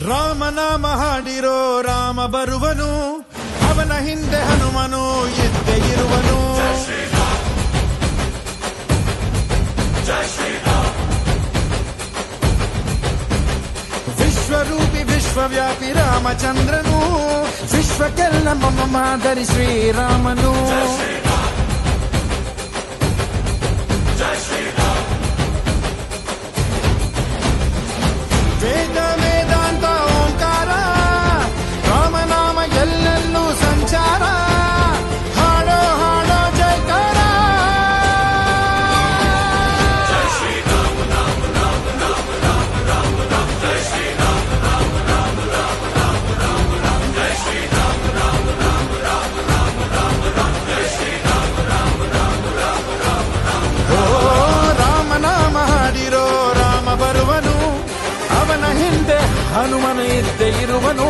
ರಾಮನಾಮ ಹಾಡಿರೋ ರಾಮ ಬರುವನು, ಅವನ ಹಿಂದೆ ಹನುಮನು ಇದ್ದೇ ಇರುವನು. ವಿಶ್ವರೂಪಿ ವಿಶ್ವವ್ಯಾಪಿ ರಾಮಚಂದ್ರನು, ವಿಶ್ವಕ್ಕೆಲ್ಲ ಮಮ ಮಾದರಿ ಶ್ರೀರಾಮನು. ವೇದ ವೇದಾಂತ ಓಂಕಾರ, ರಾಮನಾಮ ಎಲ್ಲೆಲ್ಲೂ ಸಂಚಾರ. ಹಾಡೋ ಹಾಡೋ ಜೈಕಾರ. ಓ ರಾಮನಾಮ ಹಾಡಿರೋ ರಾಮ ಬರುವನು, ಅವನ ಹಿಂದೆ ಹನುಮನು ಇದ್ದೇ ಇರುವನು.